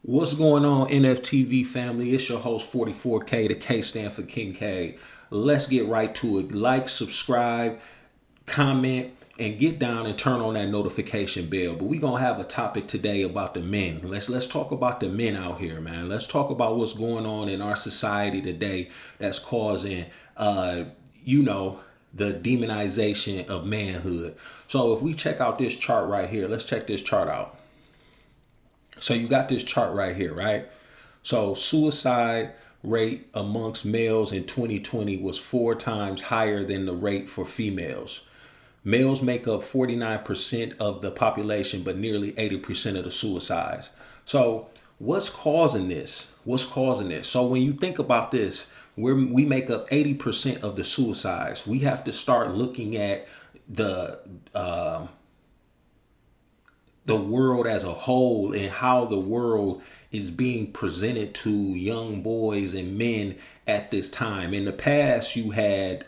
What's going on, NFTV family? It's your host 44K. The K stand for King K. Let's get right to it. Like, subscribe, comment, and get down and turn on that notification bell. But we gonna have a topic today about the men. Let's talk about the men out here, man. Let's talk about what's going on in our society today that's causing, you know, the demonization of manhood. So if we check out this chart right here, let's check this chart out. So you got this chart right here, right? So suicide rate amongst males in 2020 was 4 times higher than the rate for females. Males make up 49% of the population, but nearly 80% of the suicides. So what's causing this? What's causing this? So when you think about this, we make up 80% of the suicides. We have to start looking at the the world as a whole and how the world is being presented to young boys and men at this time. In the past, you had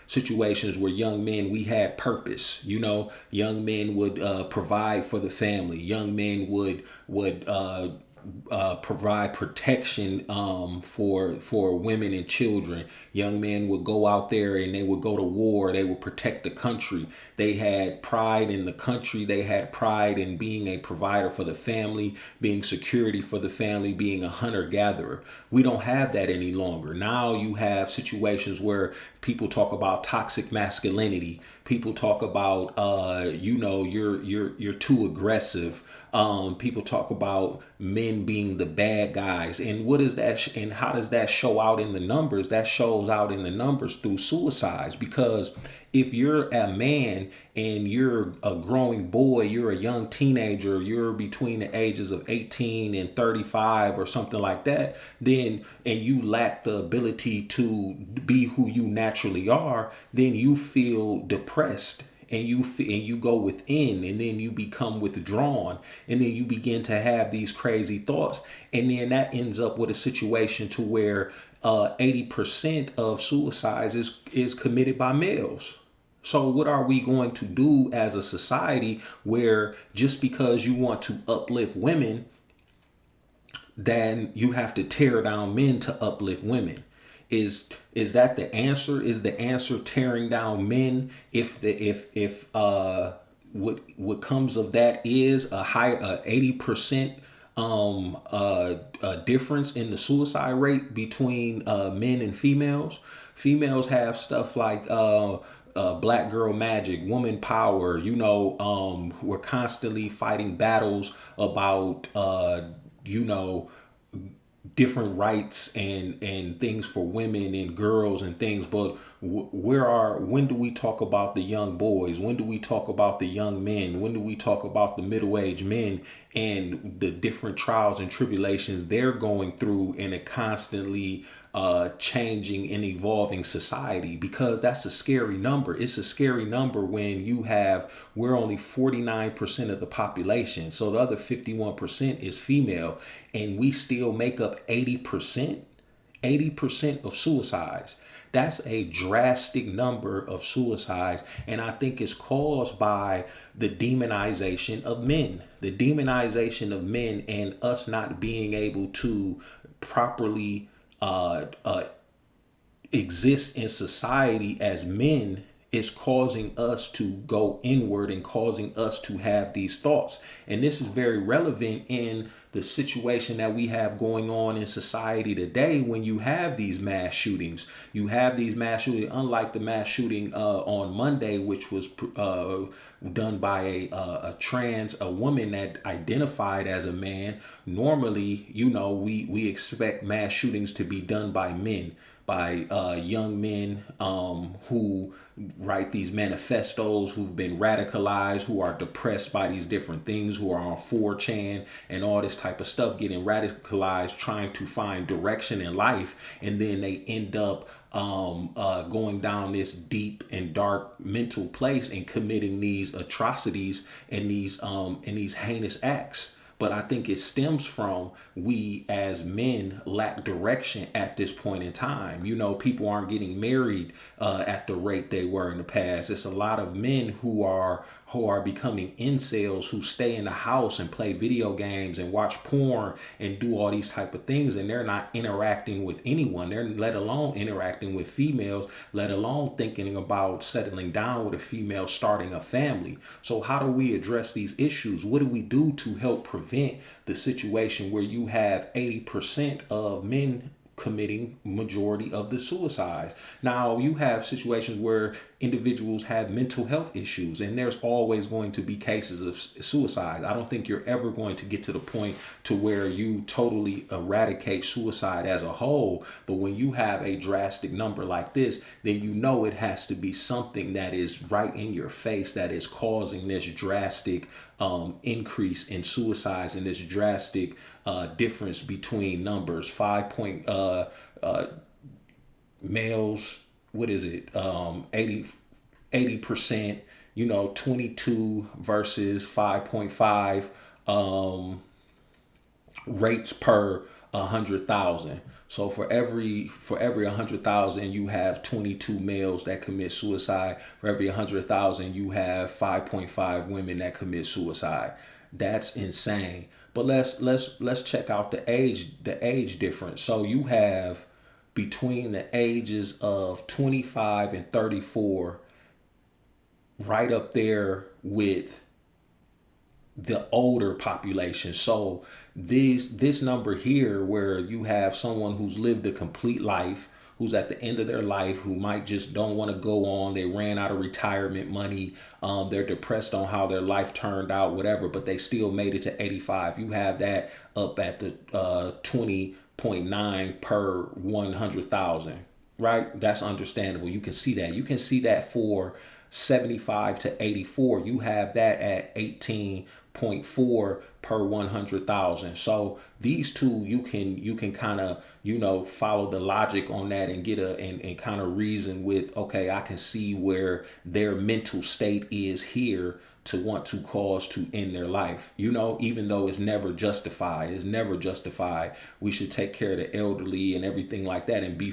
situations where young men, we had purpose. You know, young men would provide for the family. Young men would provide protection for women and children. Young men would go out there and they would go to war. They would protect the country. They had pride in the country. They had pride in being a provider for the family, being security for the family, being a hunter gatherer. We don't have that any longer. Now you have situations where people talk about toxic masculinity. People talk about you're too aggressive. People talk about men being the bad guys, and what is that? And how does that show out in the numbers? That shows out in the numbers through suicides. Because if you're a man and you're a growing boy, you're a young teenager, you're between the ages of 18 and 35 or something like that, then and you lack the ability to be who you naturally are, then you feel depressed and you go within, and then you become withdrawn, and then you begin to have these crazy thoughts, and then that ends up with a situation to where 80% of suicides is committed by males. So what are we going to do as a society where just because you want to uplift women, then you have to tear down men to uplift women? Is that the answer? Is the answer tearing down men? If what comes of that is a high 80% difference in the suicide rate between men and females. Females have stuff like black girl magic, woman power. We're constantly fighting battles about different rights and things for women and girls and things. But when do we talk about the young boys? When do we talk about the young men? When do we talk about the middle-aged men and the different trials and tribulations they're going through in a constantly changing and evolving society? Because that's a scary number. It's a scary number when we're only 49% of the population, so the other 51% is female, and we still make up 80% of suicides. That's a drastic number of suicides, and I think it's caused by the demonization of men. The demonization of men and us not being able to properly exist in society as men is causing us to go inward and causing us to have these thoughts. And this is very relevant in the situation that we have going on in society today. When you have these mass shootings, unlike the mass shooting on Monday, which was done by a woman that identified as a man. Normally, we expect mass shootings to be done by men, by young men who write these manifestos, who've been radicalized, who are depressed by these different things, who are on 4chan and all this type of stuff, getting radicalized, trying to find direction in life, and then they end up going down this deep and dark mental place and committing these atrocities and these heinous acts. but I think it stems from we as men lack direction at this point in time. You know, people aren't getting married at the rate they were in the past. It's a lot of men who are becoming incels, who stay in the house and play video games and watch porn and do all these type of things, and they're not interacting with anyone. They're let alone interacting with females, let alone thinking about settling down with a female, starting a family. So how do we address these issues? What do we do to help prevent the situation where you have 80% of men committing majority of the suicides? Now you have situations where individuals have mental health issues, and there's always going to be cases of suicide. I don't think you're ever going to get to the point to where you totally eradicate suicide as a whole, but when you have a drastic number like this, then you know it has to be something that is right in your face that is causing this drastic increase in suicides and this drastic difference between numbers. Males, what is it, 80%, 22 versus 5.5 rates per 100,000. So for every 100,000, you have 22 males that commit suicide. For every 100,000, you have 5.5 women that commit suicide. That's insane. But let's check out the age difference. So you have between the ages of 25 and 34, right up there with the older population. So this number here, where you have someone who's lived a complete life, who's at the end of their life, who might just don't want to go on, they ran out of retirement money, they're depressed on how their life turned out, whatever, but they still made it to 85. You have that up at the 20.9 per 100,000, right? That's understandable. You can see that. You can see that for 75 to 84, you have that at 18.4 per 100,000. So these two, you can kind of, follow the logic on that and get and kind of reason with, okay, I can see where their mental state is here to want to cause to end their life. Even though it's never justified, we should take care of the elderly and everything like that, and be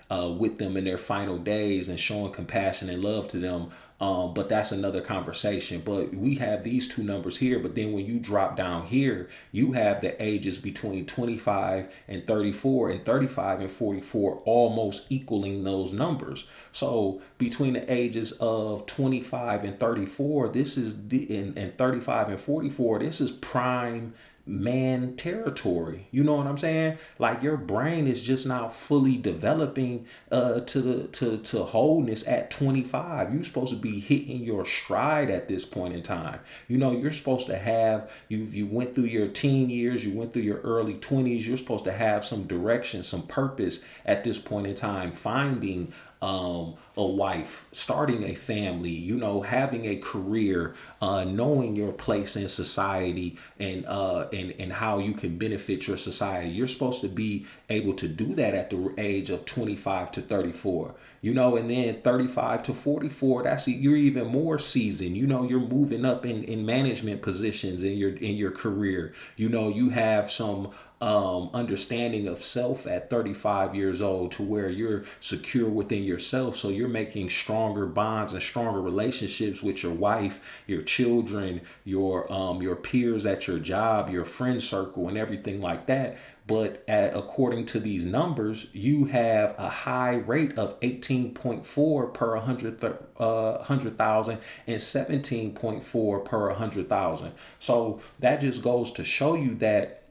with them in their final days and showing compassion and love to them. But that's another conversation. But we have these two numbers here. But then when you drop down here, you have the ages between 25 and 34 and 35 and 44 almost equaling those numbers. So between the ages of 25 and 34, this is and 35 and 44, this is prime man territory. You know what I'm saying? Like, your brain is just now fully developing to wholeness at 25. You're supposed to be hitting your stride at this point in time. You're supposed to have, you went through your teen years, you went through your early 20s, you're supposed to have some direction, some purpose at this point in time, finding a wife, starting a family, having a career, knowing your place in society, and how you can benefit your society. You're supposed to be able to do that at the age of 25 to 34, and then 35 to 44, you're even more seasoned. You're moving up in management positions in your career. You have some understanding of self at 35 years old, to where you're secure within yourself. So you're making stronger bonds and stronger relationships with your wife, your children, your peers at your job, your friend circle, and everything like that. But according to these numbers, you have a high rate of 18.4 per 100,000 and 17.4 per 100,000. So that just goes to show you that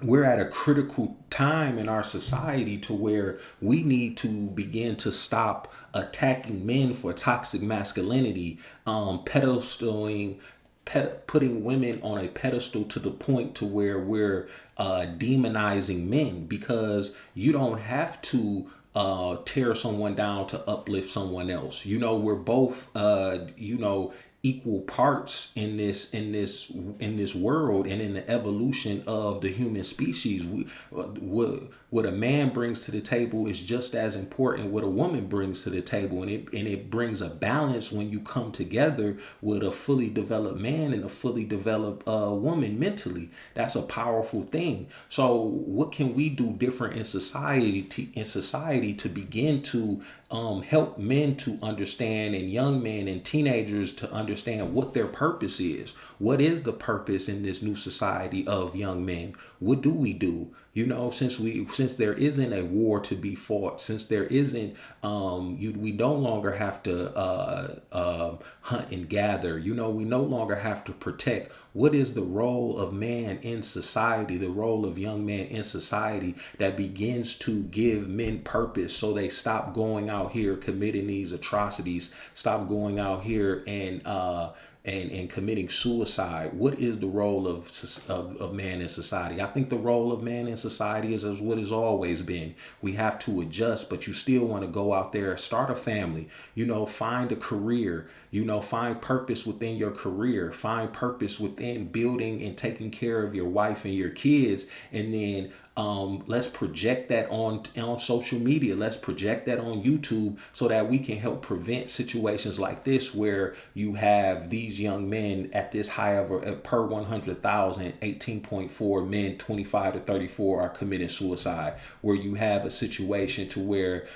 we're at a critical time in our society, to where we need to begin to stop attacking men for toxic masculinity, putting women on a pedestal to the point to where we're demonizing men, because you don't have to tear someone down to uplift someone else. We're both, equal parts in this world and in the evolution of the human species. What a man brings to the table is just as important what a woman brings to the table, and it brings a balance when you come together with a fully developed man and a fully developed woman mentally. That's a powerful thing. So what can we do different in society to begin to help men to understand, and young men and teenagers to understand what their purpose is? What is the purpose in this new society of young men? What do we do? Since there isn't a war to be fought, since there isn't, we no longer have to hunt and gather. We no longer have to protect. What is the role of man in society? The role of young men in society that begins to give men purpose, so they stop going out here committing these atrocities, stop going out here and committing suicide. What is the role of man in society? I think the role of man in society is what has always been. We have to adjust, but you still want to go out there, start a family, find a career, find purpose within your career, find purpose within building and taking care of your wife and your kids. And then let's project that on social media. Let's project that on YouTube, so that we can help prevent situations like this, where you have these young men at this high of per 100,000, 18.4 men 25 to 34 are committing suicide, where you have a situation to where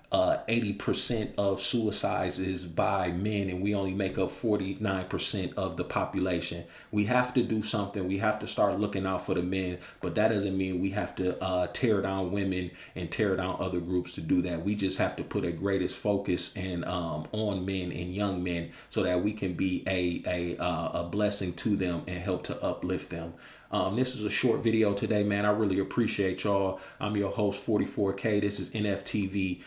80% of suicides is by men, and we only make up 49% of the population. We have to do something. We have to start looking out for the men, but that doesn't mean we have to tear down women and tear down other groups to do that. We just have to put a greatest focus and on men and young men, so that we can be a blessing to them and help to uplift them. This is a short video today, man. I really appreciate y'all. I'm your host, 44K. This is NFTV.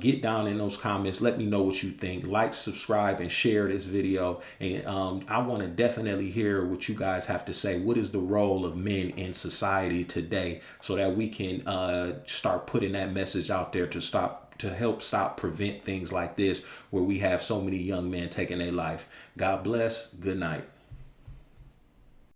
Get down in those comments. Let me know what you think. Like, subscribe, and share this video. And I want to definitely hear what you guys have to say. What is the role of men in society today, so that we can start putting that message out there to help prevent things like this, where we have so many young men taking their life. God bless. Good night.